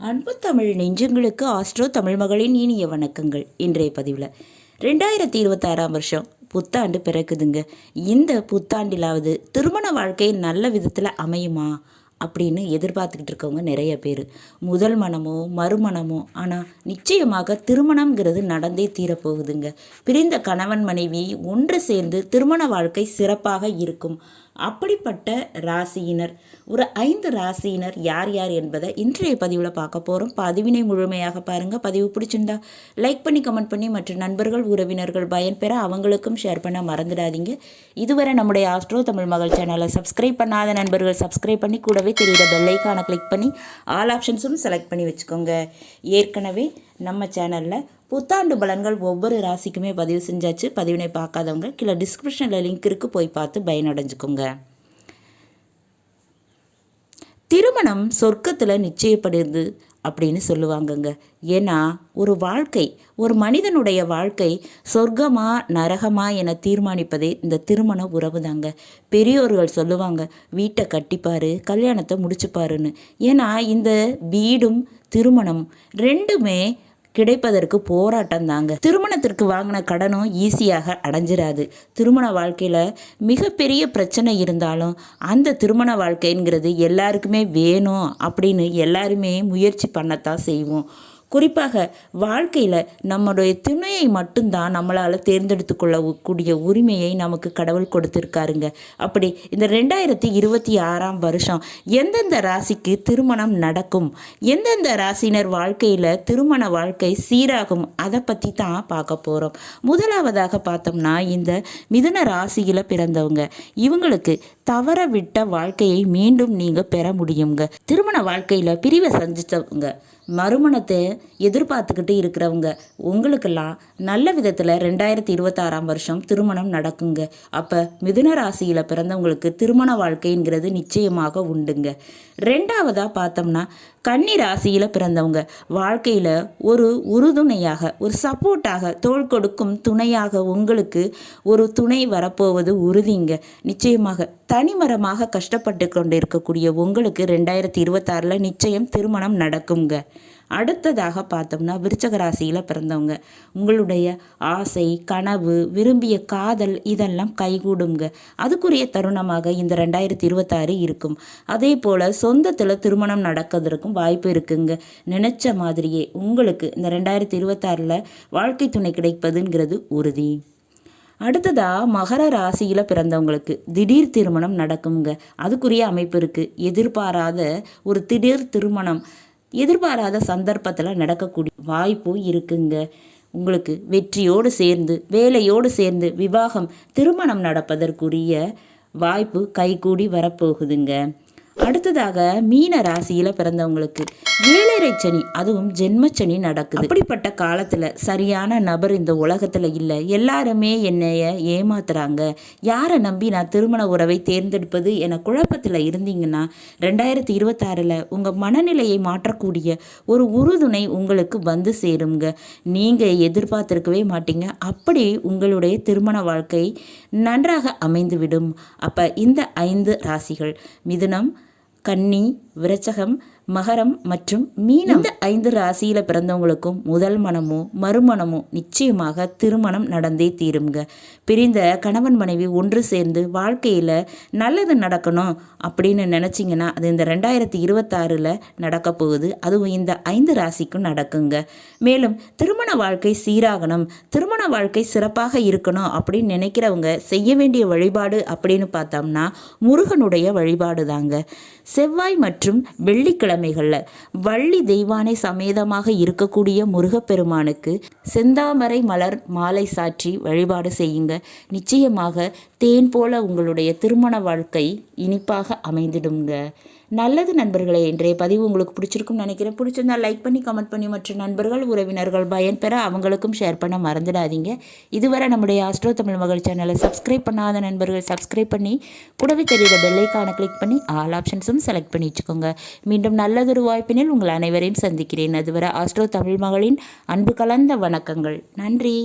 அன்பு தமிழ் நெஞ்சங்களுக்கு ஆஸ்ட்ரோ தமிழ் மகளின் இனிய வணக்கங்கள். இன்றைய பதிவில் 2026 வருஷம் புத்தாண்டு பிறக்குதுங்க. இந்த புத்தாண்டிலாவது திருமண வாழ்க்கை நல்ல விதத்தில் அமையுமா அப்படின்னு எதிர்பார்த்துக்கிட்டு இருக்கவங்க நிறைய பேர். முதல் மனமோ மறுமணமோ, ஆனால் நிச்சயமாக திருமணம்ங்கிறது நடந்தே தீரப்போகுதுங்க. பிரிந்த கணவன் மனைவி ஒன்று சேர்ந்து திருமண வாழ்க்கை சிறப்பாக இருக்கும். அப்படிப்பட்ட ராசியினர் ஒரு 5 ராசியினர் யார் யார் என்பதை இன்றைய பதிவில் பார்க்க போகிறோம். பதிவினை முழுமையாக பாருங்கள். பதிவு பிடிச்சிருந்தா லைக் பண்ணி கமெண்ட் பண்ணி மற்ற நண்பர்கள் உறவினர்கள் பயன்பெற அவங்களுக்கும் ஷேர் பண்ண மறந்துடாதீங்க. இதுவரை நம்முடைய ஆஸ்ட்ரோ தமிழ் மகள் சேனலை சப்ஸ்கிரைப் பண்ணாத நண்பர்கள் சப்ஸ்கிரைப் பண்ணி கூடவே தெரியுற பெல்லைக்கான கிளிக் பண்ணி ஆல் ஆப்ஷன்ஸும் செலக்ட் பண்ணி வச்சுக்கோங்க. ஏற்கனவே நம்ம சேனலில் புத்தாண்டு பலன்கள் ஒவ்வொரு ராசிக்குமே பதிவு செஞ்சாச்சு. பதிவினை பார்க்காதவங்க கீழே டிஸ்கிரிப்ஷனில் லிங்க் இருக்குது, போய் பார்த்து பயனடைஞ்சுக்கோங்க. திருமணம் சொர்க்கத்தில் நிச்சயப்படுது அப்படின்னு சொல்லுவாங்கங்க. ஏன்னா ஒரு வாழ்க்கை, ஒரு மனிதனுடைய வாழ்க்கை சொர்க்கமா நரகமா என தீர்மானிப்பதே இந்த திருமண உறவு தாங்க. பெரியோர்கள் சொல்லுவாங்க, வீட்டை கட்டிப்பாரு கல்யாணத்தை முடிச்சுப்பாருன்னு. ஏன்னா இந்த வீடும் திருமணம் ரெண்டுமே கிடைப்பதற்கு போராட்டம் தாங்க. திருமணத்திற்கு வாங்கின கடனும் ஈஸியாக அடைஞ்சிடாது. திருமண வாழ்க்கையில் மிகப்பெரிய பிரச்சனை இருந்தாலும் அந்த திருமண வாழ்க்கைங்கிறது எல்லாருக்குமே வேணும் அப்படின்னு எல்லாருமே முயற்சி பண்ணத்தான் செய்வோம். குறிப்பாக வாழ்க்கையில் நம்முடைய துணையை மட்டும்தான் நம்மளால் தேர்ந்தெடுத்து கொள்ளக்கூடிய உரிமையை நமக்கு கடவுள் கொடுத்துருக்காருங்க. அப்படி இந்த 2026 வருஷம் எந்தெந்த ராசிக்கு திருமணம் நடக்கும், எந்தெந்த ராசினர் வாழ்க்கையில் திருமண வாழ்க்கை சீராகும், அதை பற்றி தான் பார்க்க போகிறோம். முதலாவதாக பார்த்தோம்னா இந்த மிதுன ராசியில் பிறந்தவங்க, இவங்களுக்கு தவற விட்ட வாழ்க்கையை மீண்டும் நீங்கள் பெற முடியுங்க. திருமண வாழ்க்கையில் பிரிவை சந்தித்தவங்க, மறுமணத்தை எதிர்பார்த்துக்கிட்டு இருக்கிறவங்க, உங்களுக்கெல்லாம் நல்ல விதத்தில் 2026 வருஷம் திருமணம் நடக்குங்க. அப்போ மிதுன ராசியில் பிறந்தவங்களுக்கு திருமண வாழ்க்கைங்கிறது நிச்சயமாக உண்டுங்க. ரெண்டாவதாக பார்த்தோம்னா கன்னி ராசியில் பிறந்தவங்க வாழ்க்கையில் ஒரு உறுதுணையாக, ஒரு சப்போர்ட்டாக, தோள் கொடுக்கும் துணையாக உங்களுக்கு ஒரு துணை வரப்போவது உறுதிங்க. நிச்சயமாக தனிமரமாக கஷ்டப்பட்டு கொண்டு இருக்கக்கூடிய உங்களுக்கு 2026 நிச்சயம் திருமணம் நடக்குங்க. அடுத்ததாக பார்த்தோம்னா விருச்சக ராசியில் பிறந்தவங்க, உங்களுடைய ஆசை, கனவு, விரும்பிய காதல் இதெல்லாம் கைகூடுங்க. அதுக்குரிய தருணமாக இந்த 2026 இருக்கும். அதே போல் சொந்தத்தில் திருமணம் நடக்கிறதுக்கும் வாய்ப்பு இருக்குங்க. நினச்ச மாதிரியே உங்களுக்கு இந்த 2026 வாழ்க்கை துணை கிடைப்பதுங்கிறது உறுதி. அடுத்ததாக மகர ராசியில் பிறந்தவங்களுக்கு திடீர் திருமணம் நடக்குங்க. அதுக்குரிய அமைப்பு இருக்குது. எதிர்பாராத ஒரு திடீர் திருமணம் எதிர்பாராத சந்தர்ப்பத்தில் நடக்கக்கூடிய வாய்ப்பும் இருக்குங்க. உங்களுக்கு வெற்றியோடு சேர்ந்து வேலையோடு சேர்ந்து விவாகம் திருமணம் நடப்பதற்குரிய வாய்ப்பு கைகூடி வரப்போகுதுங்க. அடுத்ததாக மீன ராசியில் பிறந்தவங்களுக்கு ஏழரை சனி, அதுவும் ஜென்மச்சனி நடக்குது. அப்படிப்பட்ட காலத்தில் சரியான நபர் இந்த உலகத்தில் இல்லை. எல்லாருமே என்னைய ஏமாத்துறாங்க, யாரை நம்பி நான் திருமண உறவை தேர்ந்தெடுப்பது என குழப்பத்தில் இருந்தீங்கன்னா 2026 உங்கள் மனநிலையை மாற்றக்கூடிய ஒரு உறுதுணை உங்களுக்கு வந்து சேருங்க. நீங்கள் எதிர்பார்த்திருக்கவே மாட்டீங்க. அப்படி உங்களுடைய திருமண வாழ்க்கை நன்றாக அமைந்துவிடும். அப்போ இந்த 5 ராசிகள் மிதுனம், கன்னி, விருச்சகம், மகரம் மற்றும் மீனம், இந்த 5 ராசியில் பிறந்தவங்களுக்கும் முதல் மனமோ மறுமணமோ நிச்சயமாக திருமணம் நடந்தே தீருங்க. பிரிந்த கணவன் மனைவி ஒன்று சேர்ந்து வாழ்க்கையில் நல்லது நடக்கணும் அப்படின்னு நினச்சிங்கன்னா அது இந்த 2026 நடக்க போகுது. அதுவும் இந்த 5 ராசிக்கும் நடக்குங்க. மேலும் திருமண வாழ்க்கை சீராகணும், திருமண வாழ்க்கை சிறப்பாக இருக்கணும் அப்படின்னு நினைக்கிறவங்க செய்ய வேண்டிய வழிபாடு அப்படின்னு பார்த்தோம்னா முருகனுடைய வழிபாடு தாங்க. செவ்வாய் மற்றும் வெள்ளிக்கிழமைகளில் வள்ளி தெய்வானை சமேதமாக இருக்கக்கூடிய முருகப்பெருமானுக்கு செந்தாமரை மலர் மாலை சாற்றி வழிபாடு செய்யுங்க. நிச்சயமாக தேன் போல உங்களுடைய திருமண வாழ்க்கை இனிப்பாக அமைந்திடுங்க. நல்லது நண்பர்களே, இன்றைய பதிவு உங்களுக்கு பிடிச்சிருக்கும்னு நினைக்கிறேன். பிடிச்சிருந்தா லைக் பண்ணி கமெண்ட் பண்ணி மற்ற நண்பர்கள் உறவினர்கள் பயன்பெற அவங்களுக்கும் ஷேர் பண்ண மறந்துடாதீங்க. இதுவரை நம்முடைய ஆஸ்ட்ரோ தமிழ் மகள் சேனலை சப்ஸ்கிரைப் பண்ணாத நண்பர்கள் சப்ஸ்கிரைப் பண்ணி கூடவே தெரியுற பெல்லைக்கான கிளிக் பண்ணி ஆல் ஆப்ஷன்ஸும் செலக்ட் பண்ணி வச்சுக்கோங்க. மீண்டும் நல்லதொரு வாய்ப்பினில் உங்கள் அனைவரையும் சந்திக்கிறேன். அதுவரை ஆஸ்ட்ரோ தமிழ் மகளின் அன்பு கலந்த வணக்கங்கள். நன்றி.